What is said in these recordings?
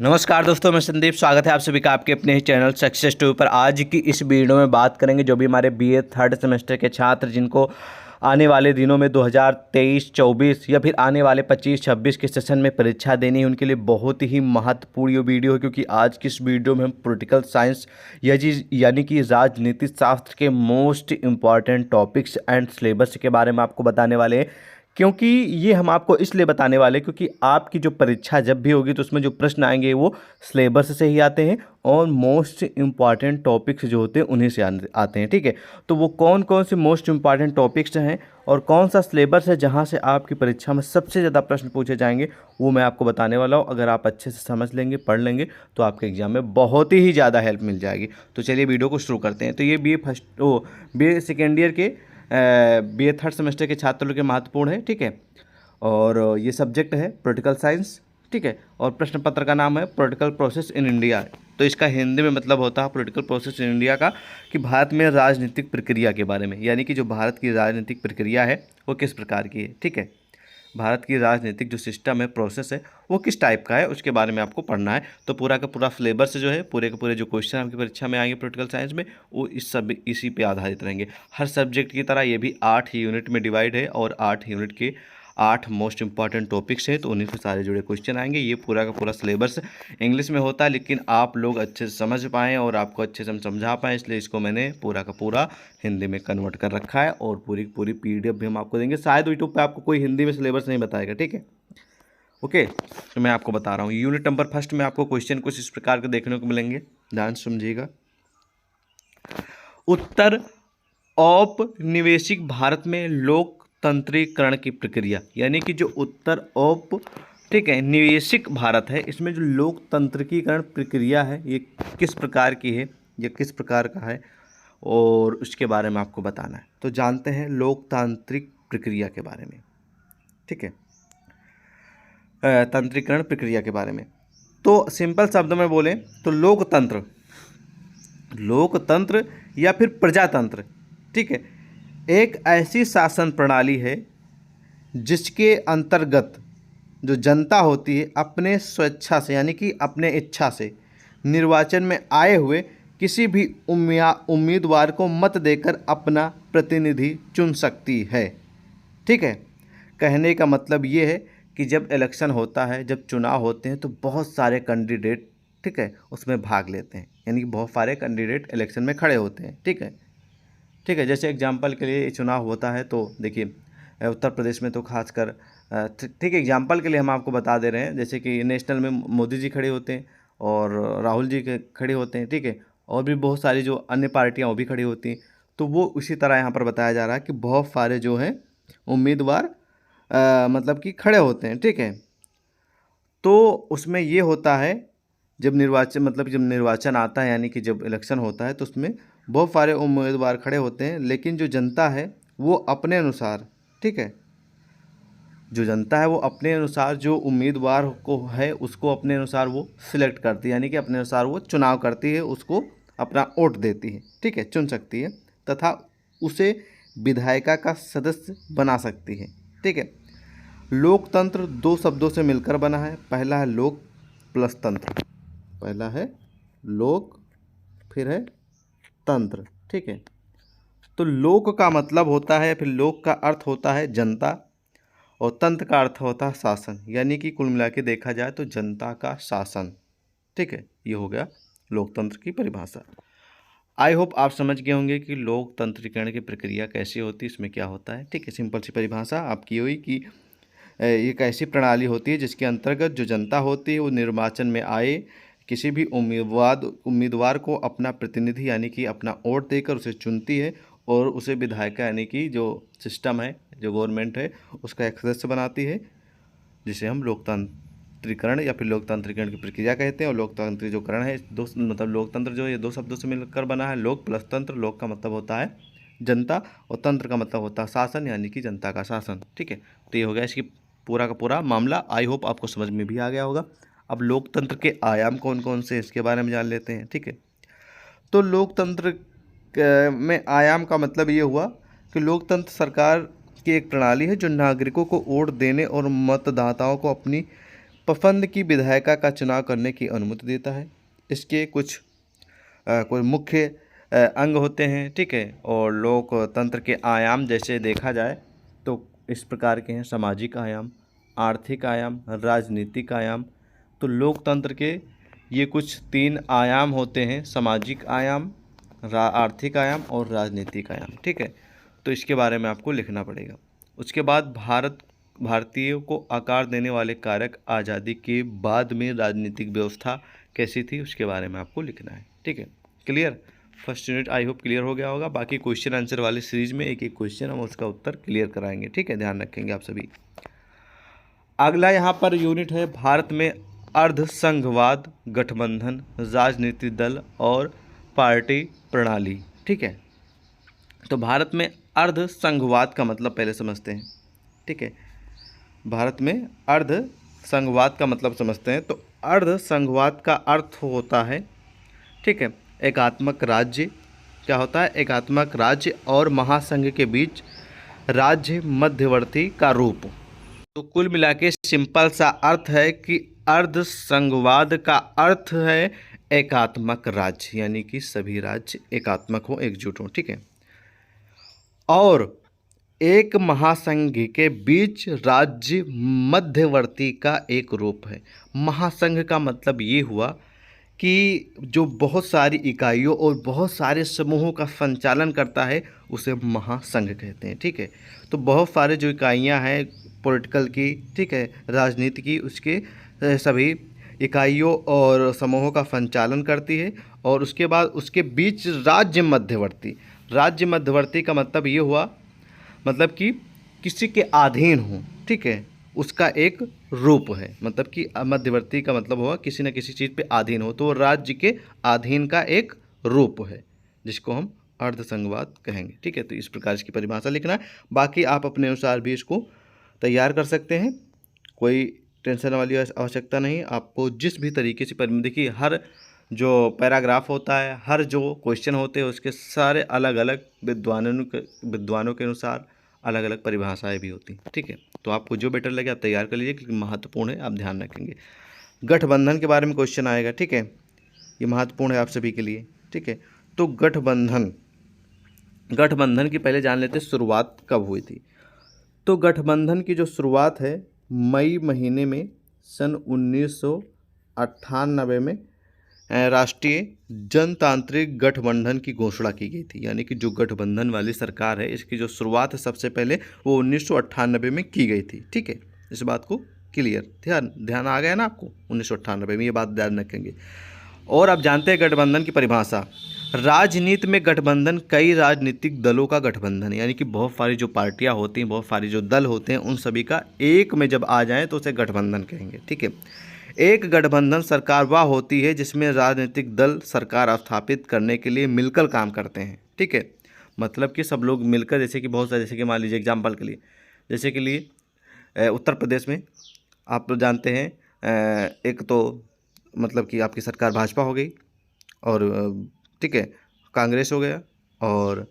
नमस्कार दोस्तों, मैं संदीप। स्वागत है आप सभी का आपके अपने ही चैनल सक्सेस टू पर। आज की इस वीडियो में बात करेंगे जो भी हमारे बीए थर्ड सेमेस्टर के छात्र जिनको आने वाले दिनों में 2023-24 या फिर आने वाले 25-26 के सेशन में परीक्षा देनी है, उनके लिए बहुत ही महत्वपूर्ण ये वीडियो है। क्योंकि आज की इस वीडियो में हम पॉलिटिकल साइंस यानी कि राजनीति शास्त्र के most important topics and syllabus के बारे में आपको बताने वाले हैं। क्योंकि ये हम आपको इसलिए बताने वाले क्योंकि आपकी जो परीक्षा जब भी होगी तो उसमें जो प्रश्न आएंगे वो सिलेबस से ही आते हैं और मोस्ट इम्पॉर्टेंट टॉपिक्स जो होते हैं उन्हीं से आते हैं। ठीक है, तो वो कौन कौन से मोस्ट इम्पॉर्टेंट टॉपिक्स हैं और कौन सा सिलेबस है जहाँ से आपकी परीक्षा में सबसे ज़्यादा प्रश्न पूछे जाएंगे वो मैं आपको बताने वाला हूँ। अगर आप अच्छे से समझ लेंगे, पढ़ लेंगे तो आपके एग्जाम में बहुत ही ज़्यादा हेल्प मिल जाएगी। तो चलिए वीडियो को शुरू करते हैं। तो ये बी ए सेकेंड ईयर के बीए थर्ड सेमेस्टर के छात्रों के महत्वपूर्ण है। ठीक है, और ये सब्जेक्ट है पॉलिटिकल साइंस। ठीक है, और प्रश्न पत्र का नाम है पॉलिटिकल प्रोसेस इन इंडिया। तो इसका हिंदी में मतलब होता है पॉलिटिकल प्रोसेस इन इंडिया का कि भारत में राजनीतिक प्रक्रिया के बारे में, यानी कि जो भारत की राजनीतिक प्रक्रिया है वो किस प्रकार की है। ठीक है, भारत की राजनीतिक जो सिस्टम है, प्रोसेस है, वो किस टाइप का है उसके बारे में आपको पढ़ना है। तो पूरा का पूरा सिलेबस जो है, पूरे के पूरे जो क्वेश्चन आपकी परीक्षा में आएंगे पॉलिटिकल साइंस में, वो इसी पे आधारित रहेंगे। हर सब्जेक्ट की तरह ये भी 8 यूनिट में डिवाइड है और 8 यूनिट के 8 मोस्ट इंपॉर्टेंट टॉपिक्स हैं, तो उन्हीं से सारे जुड़े क्वेश्चन आएंगे। ये पूरा का पूरा सिलेबस इंग्लिश में होता है, लेकिन आप लोग अच्छे से समझ पाएँ और आपको अच्छे से हम समझा पाएँ, इसलिए इसको मैंने पूरा का पूरा हिंदी में कन्वर्ट कर रखा है और पूरी पूरी पीडीएफ भी हम आपको देंगे। शायद यूट्यूब पे आपको कोई हिंदी में सिलेबस नहीं बताएगा। ठीक है, ओके, तो मैं आपको बता रहा हूँ। यूनिट नंबर फर्स्ट में आपको क्वेश्चन कुछ इस प्रकार के देखने को मिलेंगे, ध्यान से समझिएगा। उत्तर औपनिवेशिक भारत में लोकतंत्रीकरण की प्रक्रिया, यानी कि जो उत्तर औप ठीक है निवेशिक भारत है, इसमें जो लोकतंत्रीकरण प्रक्रिया है ये किस प्रकार की है, ये किस प्रकार का है और उसके बारे में आपको बताना है। तो जानते हैं लोकतांत्रिक प्रक्रिया के बारे में। ठीक है, तंत्रीकरण प्रक्रिया के बारे में। तो सिंपल शब्द में बोलें तो लोकतंत्र या फिर प्रजातंत्र, ठीक है, एक ऐसी शासन प्रणाली है जिसके अंतर्गत जो जनता होती है अपने स्वेच्छा से, यानी कि अपने इच्छा से निर्वाचन में आए हुए किसी भी उम्मीदवार को मत देकर अपना प्रतिनिधि चुन सकती है। ठीक है, कहने का मतलब ये है कि जब इलेक्शन होता है, जब चुनाव होते हैं, तो बहुत सारे कैंडिडेट ठीक है उसमें भाग लेते हैं, यानी कि बहुत सारे कैंडिडेट इलेक्शन में खड़े होते हैं। ठीक है, जैसे एग्जांपल के लिए चुनाव होता है तो देखिए उत्तर प्रदेश में तो खासकर ठीक है, एग्जांपल के लिए हम आपको बता दे रहे हैं, जैसे कि नेशनल में मोदी जी खड़े होते हैं और राहुल जी के खड़े होते हैं। ठीक है, और भी बहुत सारी जो अन्य पार्टियाँ वो भी खड़ी होती हैं। तो वो उसी तरह यहाँ पर बताया जा रहा है कि बहुत सारे जो हैं उम्मीदवार मतलब कि खड़े होते हैं। ठीक है, तो उसमें ये होता है जब निर्वाचन आता है, यानी कि जब इलेक्शन होता है, तो उसमें बहुत सारे उम्मीदवार खड़े होते हैं, लेकिन जो जनता है वो अपने अनुसार, ठीक है, जो जनता है वो अपने अनुसार जो उम्मीदवार को है उसको अपने अनुसार वो सिलेक्ट करती है, यानी कि अपने अनुसार वो चुनाव करती है, उसको अपना वोट देती है। ठीक है, चुन सकती है तथा उसे विधायिका का सदस्य बना सकती है। ठीक है, लोकतंत्र दो शब्दों से मिलकर बना है। पहला है लोक प्लस तंत्र, पहला है लोक फिर है तंत्र। ठीक है, तो लोक का मतलब होता है, फिर लोक का अर्थ होता है जनता और तंत्र का अर्थ होता है शासन, यानी कि कुल मिला के देखा जाए तो जनता का शासन। ठीक है, ये हो गया लोकतंत्र की परिभाषा। आई होप आप समझ गए होंगे कि लोकतंत्रीकरण की प्रक्रिया कैसी होती है, इसमें क्या होता है। ठीक है, सिंपल सी परिभाषा आपकी हुई कि एक ऐसी प्रणाली होती है जिसके अंतर्गत जो जनता होती है वो निर्वाचन में आए किसी भी उम्मीदवार को अपना प्रतिनिधि यानी कि अपना वोट देकर उसे चुनती है और उसे विधायिका यानी कि जो सिस्टम है, जो गवर्नमेंट है, उसका एक सदस्य बनाती है, जिसे हम लोकतांत्रिकरण या फिर लोकतांत्रिकरण की प्रक्रिया कहते हैं। और लोकतांत्रिक जो करण है दो मतलब लोकतंत्र जो ये दो शब्दों से मिलकर बना है, लोक प्लस तंत्र। लोक का मतलब होता है जनता और तंत्र का मतलब होता है शासन, यानी कि जनता का शासन। ठीक है, तो ये हो गया इसकी पूरा का पूरा मामला। आई होप आपको समझ में भी आ गया होगा। अब लोकतंत्र के आयाम कौन कौन से इसके बारे में जान लेते हैं। ठीक है, तो लोकतंत्र में आयाम का मतलब ये हुआ कि लोकतंत्र सरकार की एक प्रणाली है जो नागरिकों को वोट देने और मतदाताओं को अपनी पसंद की विधायिका का चुनाव करने की अनुमति देता है। इसके कुछ कोई मुख्य अंग होते हैं, ठीक है। और लोकतंत्र के आयाम जैसे देखा जाए तो इस प्रकार के हैं: सामाजिक आयाम, आर्थिक आयाम, राजनीतिक आयाम। तो लोकतंत्र के ये कुछ 3 आयाम होते हैं: सामाजिक आयाम, आर्थिक आयाम और राजनीतिक आयाम, ठीक है। तो इसके बारे में आपको लिखना पड़ेगा। उसके बाद भारतीयों को आकार देने वाले कारक आज़ादी के बाद में राजनीतिक व्यवस्था कैसी थी, उसके बारे में आपको लिखना है, ठीक है। Clear? First unit I hope clear हो गया होगा। बाकी क्वेश्चन आंसर वाली सीरीज में एक एक क्वेश्चन हम उसका उत्तर क्लियर कराएंगे, ठीक है। ध्यान रखेंगे आप सभी। अगला यहाँ पर यूनिट है भारत में अर्धसंघवाद, गठबंधन, राजनीतिक दल और पार्टी प्रणाली, ठीक है। तो भारत में अर्धसंघवाद का मतलब पहले समझते हैं, ठीक है। भारत में अर्धसंघवाद का मतलब समझते हैं। तो अर्धसंघवाद का अर्थ होता है, ठीक है, एकात्मक राज्य। क्या होता है? एकात्मक राज्य और महासंघ के बीच राज्य मध्यवर्ती का रूप। तो कुल मिला के सिंपल सा अर्थ है कि अर्धसंघवाद का अर्थ है एकात्मक राज्य, यानी कि सभी राज्य एकात्मक हो, एकजुट हो, ठीक है। और एक महासंघ के बीच राज्य मध्यवर्ती का एक रूप है। महासंघ का मतलब ये हुआ कि जो बहुत सारी इकाइयों और बहुत सारे समूहों का संचालन करता है उसे महासंघ कहते हैं, ठीक है। तो बहुत सारे जो इकाइयां हैं पॉलिटिकल की, ठीक है, राजनीति की, उसके सभी इकाइयों और समूहों का संचालन करती है। और उसके बाद उसके बीच राज्य मध्यवर्ती का मतलब ये हुआ, मतलब कि किसी के अधीन हो, ठीक है, उसका एक रूप है। मतलब कि मध्यवर्ती का मतलब हुआ किसी न किसी चीज़ पे अधीन हो, तो वो राज्य के अधीन का एक रूप है, जिसको हम अर्धसंघवाद कहेंगे, ठीक है। तो इस प्रकार इसकी परिभाषा लिखना है। बाकी आप अपने अनुसार भी इसको तैयार कर सकते हैं, कोई टेंशन वाली आवश्यकता नहीं। आपको जिस भी तरीके से देखिए, हर जो पैराग्राफ होता है, हर जो क्वेश्चन होते हैं, उसके सारे अलग अलग विद्वानों के अनुसार अलग अलग परिभाषाएं भी होती हैं, ठीक है। तो आपको जो बेटर लगे आप तैयार कर लीजिए, क्योंकि महत्वपूर्ण है, आप ध्यान रखेंगे। गठबंधन के बारे में क्वेश्चन आएगा, ठीक है, ये महत्वपूर्ण है आप सभी के लिए, ठीक है। तो गठबंधन की पहले जान लेते हैं शुरुआत कब हुई थी। तो गठबंधन की जो शुरुआत है मई महीने में सन 1998 में राष्ट्रीय जनतांत्रिक गठबंधन की घोषणा की गई थी। यानी कि जो गठबंधन वाली सरकार है, इसकी जो शुरुआत है सबसे पहले वो 1998 में की गई थी, ठीक है। इस बात को क्लियर ध्यान आ गया ना आपको? 1998 में, ये बात ध्यान रखेंगे। और आप जानते हैं गठबंधन की परिभाषा, राजनीति में गठबंधन कई राजनीतिक दलों का गठबंधन है। यानी कि बहुत सारी जो पार्टियां होती हैं, बहुत सारी जो दल होते हैं, उन सभी का एक में जब आ जाएं तो उसे गठबंधन कहेंगे, ठीक है। एक गठबंधन सरकार वह होती है जिसमें राजनीतिक दल सरकार स्थापित करने के लिए मिलकर काम करते हैं, ठीक है। मतलब कि सब लोग मिलकर, जैसे कि बहुत सारे, जैसे कि मान लीजिए एग्जाम्पल के लिए, जैसे के लिए उत्तर प्रदेश में आप तो जानते हैं, एक तो मतलब कि आपकी सरकार भाजपा हो गई, और ठीक है, कांग्रेस हो गया, और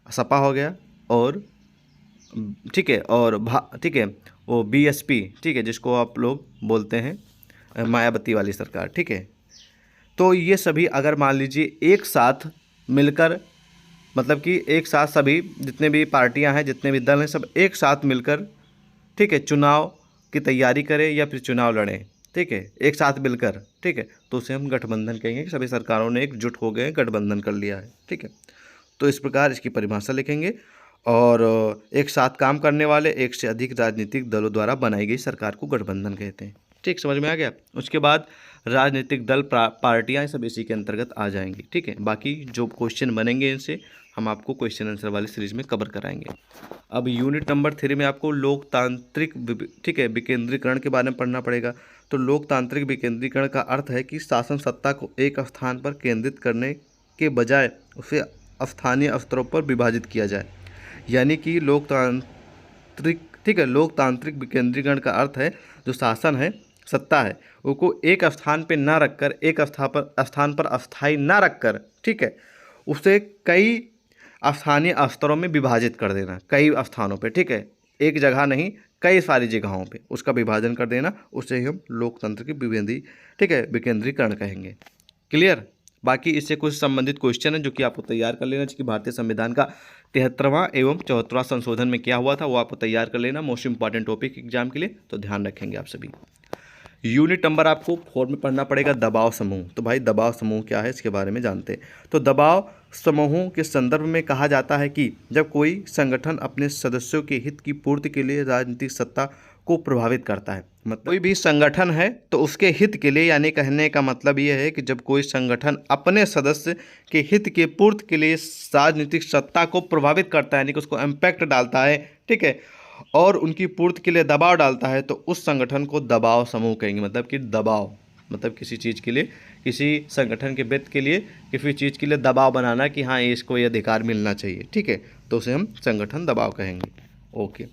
सपा हो गया, और ठीक है, और ठीक है, वो बीएसपी, ठीक है, जिसको आप लोग बोलते हैं मायावती वाली सरकार, ठीक है। तो ये सभी अगर मान लीजिए एक साथ मिलकर, मतलब कि एक साथ सभी जितने भी पार्टियां हैं, जितने भी दल हैं, सब एक साथ मिलकर, ठीक है, चुनाव की तैयारी करें या फिर चुनाव लड़ें, ठीक है, एक साथ मिलकर, ठीक है, तो उसे हम गठबंधन कहेंगे कि सभी सरकारों ने एकजुट हो गए, गठबंधन कर लिया है, ठीक है। तो इस प्रकार इसकी परिभाषा लिखेंगे। और एक साथ काम करने वाले एक से अधिक राजनीतिक दलों द्वारा बनाई गई सरकार को गठबंधन कहते हैं, ठीक, समझ में आ गया। उसके बाद राजनीतिक दल, पार्टियां सब इसी के अंतर्गत आ जाएंगी, ठीक है। बाकी जो क्वेश्चन बनेंगे इनसे हम आपको क्वेश्चन आंसर वाली सीरीज में कवर कराएंगे। अब यूनिट नंबर 3 में आपको लोकतांत्रिक, ठीक है, विकेंद्रीकरण के बारे में पढ़ना पड़ेगा। तो लोकतांत्रिक विकेंद्रीकरण का अर्थ है कि शासन सत्ता को एक स्थान पर केंद्रित करने के बजाय उसे स्थानीय स्तरों पर विभाजित किया जाए। यानी कि लोकतांत्रिक, ठीक है, लोकतांत्रिक विकेंद्रीकरण का अर्थ है जो शासन है, सत्ता है, उसको एक स्थान पे ना रखकर, एक स्थान पर अस्थायी ना रखकर, ठीक है, उसे कई स्थानीय स्तरों में विभाजित कर देना, कई स्थानों पे, ठीक है, एक जगह नहीं, कई सारी जगहों पे उसका विभाजन कर देना, उसे ही हम लोकतंत्र की विकेंद्री, ठीक है, विकेंद्रीकरण कहेंगे। क्लियर। बाकी इससे कुछ संबंधित क्वेश्चन है जो कि आपको तैयार कर लेना चाहिए कि भारतीय संविधान का 73वां एवं 74वां संशोधन में क्या हुआ था, वो आपको तैयार कर लेना, मोस्ट इंपॉर्टेंट टॉपिक एग्जाम के लिए, तो ध्यान रखेंगे आप सभी। यूनिट नंबर आपको 4 में पढ़ना पड़ेगा दबाव समूह। तो भाई दबाव समूह क्या है इसके बारे में जानते हैं। तो दबाव समूहों के संदर्भ में कहा जाता है कि जब कोई संगठन अपने सदस्यों के हित की पूर्ति के लिए राजनीतिक सत्ता को प्रभावित करता है, मतलब कोई भी संगठन है तो उसके हित के लिए, यानी कहने का मतलब ये है कि जब कोई संगठन अपने सदस्य के हित के पूर्ति के लिए राजनीतिक सत्ता को प्रभावित करता है, यानी कि उसको इम्पैक्ट डालता है, ठीक है, और उनकी पूर्ति के लिए दबाव डालता है, तो उस संगठन को दबाव समूह कहेंगे। मतलब कि दबाव मतलब किसी चीज़ के लिए, किसी संगठन के व्यक्ति के लिए किसी चीज़ के लिए दबाव बनाना कि हाँ इसको ये अधिकार मिलना चाहिए, ठीक है, तो उसे हम संगठन दबाव कहेंगे। ओके,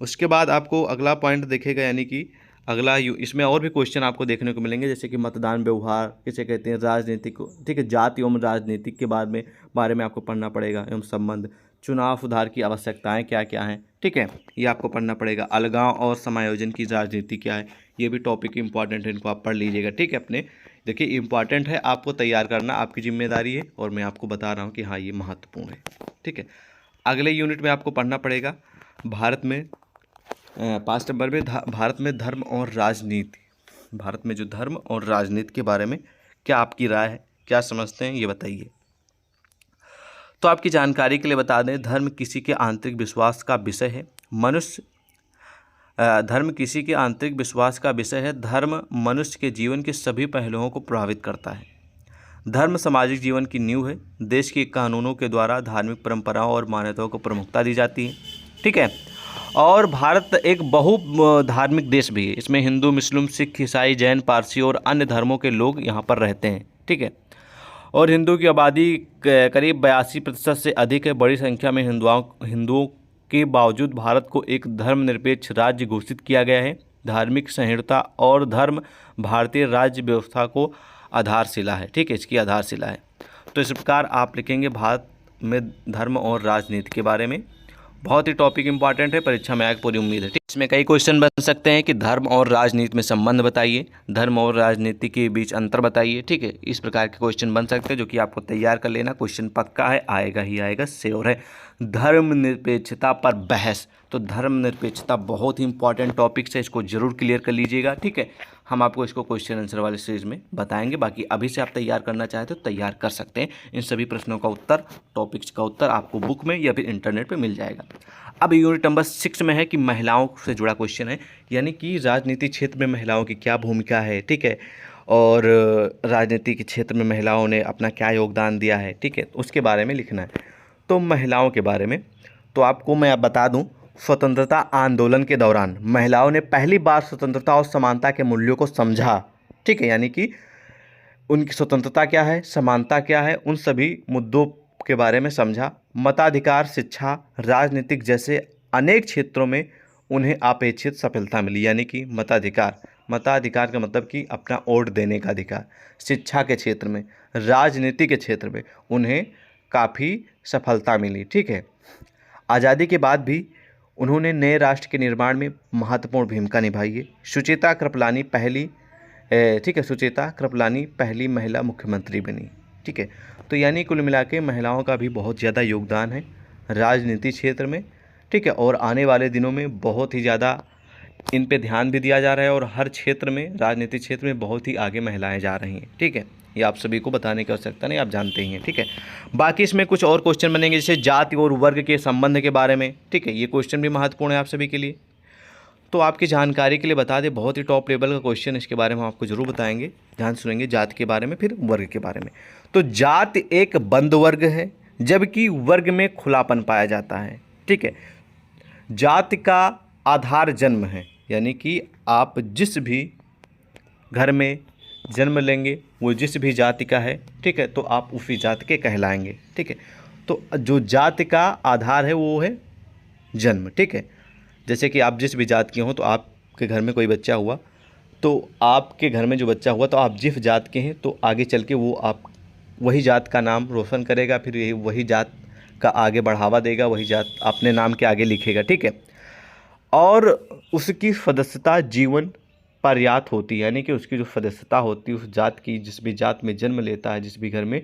उसके बाद आपको अगला पॉइंट देखेगा, यानी कि अगला इसमें और भी क्वेश्चन आपको देखने को मिलेंगे, जैसे कि मतदान व्यवहार किसे कहते हैं, राजनीतिक, ठीक है, जाति एवं राजनीतिक के बारे में आपको पढ़ना पड़ेगा, एवं संबंध, चुनाव सुधार की आवश्यकताएं क्या क्या हैं, ठीक है, ये आपको पढ़ना पड़ेगा। अलगाव और समायोजन की राजनीति क्या है, ये भी टॉपिक इंपॉर्टेंट है, इनको आप पढ़ लीजिएगा, ठीक है। अपने देखिए इंपॉर्टेंट है, आपको तैयार करना आपकी जिम्मेदारी है, और मैं आपको बता रहा हूँ कि हाँ ये महत्वपूर्ण है, ठीक है। अगले यूनिट में आपको पढ़ना पड़ेगा भारत में 5 नंबर में भारत में धर्म और राजनीति, भारत में जो धर्म और राजनीति के बारे में क्या आपकी राय है, क्या समझते हैं, ये बताइए। तो आपकी जानकारी के लिए बता दें, धर्म किसी के आंतरिक विश्वास का विषय है। धर्म किसी के आंतरिक विश्वास का विषय है। धर्म मनुष्य के जीवन के सभी पहलुओं को प्रभावित करता है। धर्म सामाजिक जीवन की नींव है। देश के कानूनों के द्वारा धार्मिक परंपराओं और मान्यताओं को प्रमुखता दी जाती है, ठीक है। और भारत एक बहु धार्मिक देश भी है। इसमें हिंदू, मुस्लिम, सिख, ईसाई, जैन, पारसी और अन्य धर्मों के लोग यहाँ पर रहते हैं, ठीक है। और हिंदू की आबादी करीब 82% से अधिक है। बड़ी संख्या में हिंदुओं के बावजूद भारत को एक धर्मनिरपेक्ष राज्य घोषित किया गया है। धार्मिक संहिता और धर्म भारतीय राज्य व्यवस्था को आधारशिला है, ठीक है, इसकी आधारशिला है। तो इस प्रकार आप लिखेंगे भारत में धर्म और राजनीति के बारे में। बहुत ही टॉपिक इंपॉर्टेंट है, परीक्षा में आएगा पूरी उम्मीद है, ठीक। इसमें कई क्वेश्चन बन सकते हैं कि धर्म और राजनीति में संबंध बताइए, धर्म और राजनीति के बीच अंतर बताइए, ठीक है। इस प्रकार के क्वेश्चन बन सकते हैं जो कि आपको तैयार कर लेना। क्वेश्चन पक्का है, आएगा ही आएगा, श्योर है। धर्मनिरपेक्षता पर बहस, तो धर्मनिरपेक्षता बहुत ही इंपॉर्टेंट टॉपिक है, इसको जरूर क्लियर कर लीजिएगा, ठीक है। हम आपको इसको क्वेश्चन आंसर वाले सीरीज में बताएंगे। बाकी अभी से आप तैयार करना चाहते हो तैयार कर सकते हैं। इन सभी प्रश्नों का उत्तर, टॉपिक्स का उत्तर आपको बुक में या फिर इंटरनेट पे मिल जाएगा। अब यूनिट नंबर 6 में है कि महिलाओं से जुड़ा क्वेश्चन है, यानी कि राजनीति क्षेत्र में महिलाओं की क्या भूमिका है, ठीक है, और राजनीति के क्षेत्र में महिलाओं ने अपना क्या योगदान दिया है, ठीक है, उसके बारे में लिखना है। तो महिलाओं के बारे में तो आपको मैं बता दूं, स्वतंत्रता आंदोलन के दौरान महिलाओं ने पहली बार स्वतंत्रता और समानता के मूल्यों को समझा, ठीक है, यानी कि उनकी स्वतंत्रता क्या है, समानता क्या है, उन सभी मुद्दों के बारे में समझा। मताधिकार, शिक्षा, राजनीतिक जैसे अनेक क्षेत्रों में उन्हें अपेक्षित सफलता मिली, यानी कि मताधिकार का मतलब कि अपना वोट देने का अधिकार। शिक्षा के क्षेत्र में, राजनीति के क्षेत्र में उन्हें काफ़ी सफलता मिली, ठीक है। आज़ादी के बाद भी उन्होंने नए राष्ट्र के निर्माण में महत्वपूर्ण भूमिका निभाई है। सुचेता कृपलानी पहली महिला मुख्यमंत्री बनी, ठीक है। तो यानी कुल मिला के महिलाओं का भी बहुत ज़्यादा योगदान है राजनीति क्षेत्र में, ठीक है, और आने वाले दिनों में बहुत ही ज़्यादा इन पे ध्यान भी दिया जा रहा है, और हर क्षेत्र में, राजनीतिक क्षेत्र में बहुत ही आगे महिलाएं जा रही हैं, ठीक है। ये आप सभी को बताने की आवश्यकता नहीं, आप जानते ही हैं, ठीक है। बाकी इसमें कुछ और क्वेश्चन बनेंगे, जैसे जाति और वर्ग के संबंध के बारे में, ठीक है, ये क्वेश्चन भी महत्वपूर्ण है आप सभी के लिए। तो आपकी जानकारी के लिए बता दें, बहुत ही टॉप लेवल का क्वेश्चन, इसके बारे में हम आपको जरूर बताएंगे। ध्यान सुनेंगे, जाति के बारे में, फिर वर्ग के बारे में। तो जाति एक बंद वर्ग है, जबकि वर्ग में खुलापन पाया जाता है, ठीक है। जाति का आधार जन्म है, यानी कि आप जिस भी घर में जन्म लेंगे वो जिस भी जाति का है, ठीक है, तो आप उसी जाति के कहलाएंगे, ठीक है। तो जो जाति का आधार है वो है जन्म, ठीक है। जैसे कि आप जिस भी जात के हों, तो आपके घर में कोई बच्चा हुआ, तो आपके घर में जो बच्चा हुआ, तो आप जिस जात के हैं, तो आगे चल के वो आप वही जात का नाम रोशन करेगा, फिर वही जात का आगे बढ़ावा देगा, वही जात अपने नाम के आगे लिखेगा, ठीक है। और उसकी सदस्यता जीवन पर्याप्त होती है, यानी कि उसकी जो सदस्यता होती है उस जात की, जिस भी जात में जन्म लेता है, जिस भी घर में,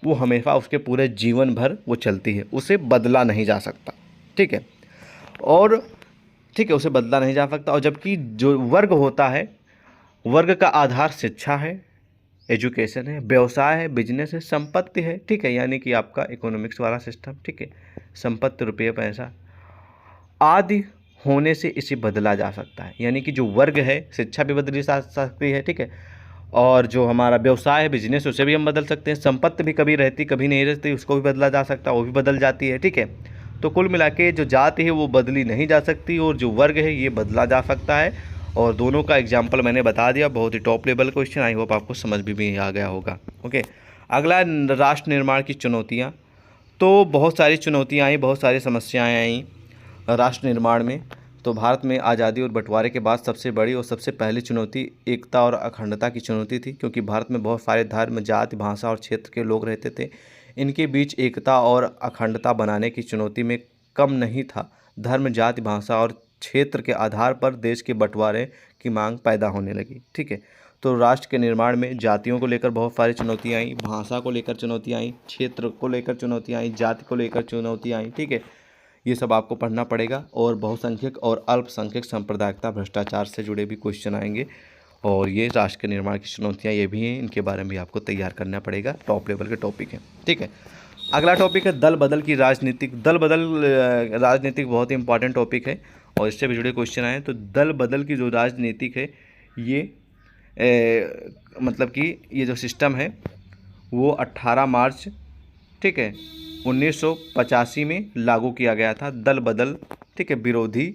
वो हमेशा उसके पूरे जीवन भर वो चलती है, उसे बदला नहीं जा सकता। ठीक है, और ठीक है, उसे बदला नहीं जा सकता। और जबकि जो वर्ग होता है, वर्ग का आधार शिक्षा है, एजुकेशन है, व्यवसाय है, बिजनेस है, संपत्ति है। ठीक है, यानी कि आपका इकोनॉमिक्स वाला सिस्टम। ठीक है, संपत्ति, रुपये, पैसा आदि होने से इसे बदला जा सकता है। यानी कि जो वर्ग है, शिक्षा भी बदली जा सकती है। ठीक है, और जो हमारा व्यवसाय है, बिजनेस, उसे भी हम बदल सकते हैं। संपत्ति भी कभी रहती कभी नहीं रहती, उसको भी बदला जा सकता है, वो भी बदल जाती है। ठीक है, तो कुल मिला के जो जाति है वो बदली नहीं जा सकती, और जो वर्ग है ये बदला जा सकता है। और दोनों का एग्जाम्पल मैंने बता दिया, बहुत ही top level question, I hope आपको समझ भी आ गया होगा। ओके, अगला राष्ट्र निर्माण की चुनौतियाँ। तो बहुत सारी चुनौतियाँ आई, बहुत सारी समस्याएँ आई राष्ट्र निर्माण में। तो भारत में आज़ादी और बंटवारे के बाद सबसे बड़ी और सबसे पहली चुनौती एकता और अखंडता की चुनौती थी, क्योंकि भारत में बहुत सारे धर्म, जाति, भाषा और क्षेत्र के लोग रहते थे। इनके बीच एकता और अखंडता बनाने की चुनौती में कम नहीं था। धर्म, जाति, भाषा और क्षेत्र के आधार पर देश के बंटवारे की मांग पैदा होने लगी। ठीक है, तो राष्ट्र के निर्माण में जातियों को लेकर बहुत सारी चुनौतियाँ आई, भाषा को लेकर चुनौतियाँ आई, क्षेत्र को लेकर चुनौतियाँ आई, जाति को लेकर चुनौतियाँ आई। ठीक है, ये सब आपको पढ़ना पड़ेगा। और बहुसंख्यक और अल्पसंख्यक सांप्रदायिकता, भ्रष्टाचार से जुड़े भी क्वेश्चन आएंगे, और ये राष्ट्र के निर्माण की चुनौतियाँ ये भी हैं, इनके बारे में भी आपको तैयार करना पड़ेगा। टॉप लेवल के टॉपिक हैं। ठीक है, अगला टॉपिक है दल बदल की राजनीतिक। दल बदल राजनीतिक बहुत ही इंपॉर्टेंट टॉपिक है, और इससे भी जुड़े क्वेश्चन आए। तो दल बदल की जो राजनीतिक है, ये मतलब कि ये जो सिस्टम है वो 18 मार्च, ठीक है, 1985 में लागू किया गया था। दल बदल, ठीक है, विरोधी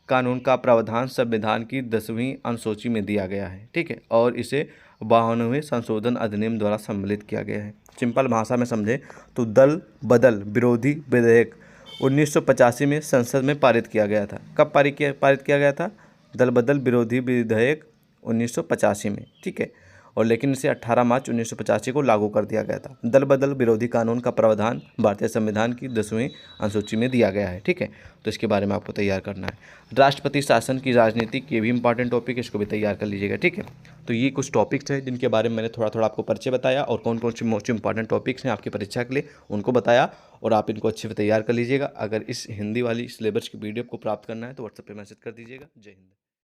कानून का प्रावधान संविधान की 10वीं अनुसूची में दिया गया है। ठीक है, और इसे 52वें संशोधन अधिनियम द्वारा सम्मिलित किया गया है। सिंपल भाषा में समझे तो दल बदल विरोधी विधेयक 1985 में संसद में पारित किया गया था। कब पारित किया गया था? दल बदल विरोधी विधेयक 1985 में। ठीक है, और लेकिन इसे 18 मार्च 1985 को लागू कर दिया गया था। दल बदल विरोधी कानून का प्रावधान भारतीय संविधान की 10वीं अनुसूची में दिया गया है। ठीक है, तो इसके बारे में आपको तैयार करना है। राष्ट्रपति शासन की राजनीति, ये भी इंपॉर्टेंट टॉपिक है, इसको भी तैयार कर लीजिएगा। ठीक है, तो ये कुछ टॉपिक्स हैं जिनके बारे में मैंने थोड़ा थोड़ा आपको परिचय बताया, और कौन कौन से मोस्ट इंपॉर्टेंट टॉपिक्स हैं आपकी परीक्षा के लिए उनको बताया, और आप इनको अच्छे से तैयार कर लीजिएगा। अगर इस हिंदी वाली सिलेबस की PDF को प्राप्त करना है तो व्हाट्सएप पर मैसेज कर दीजिएगा। जय हिंद।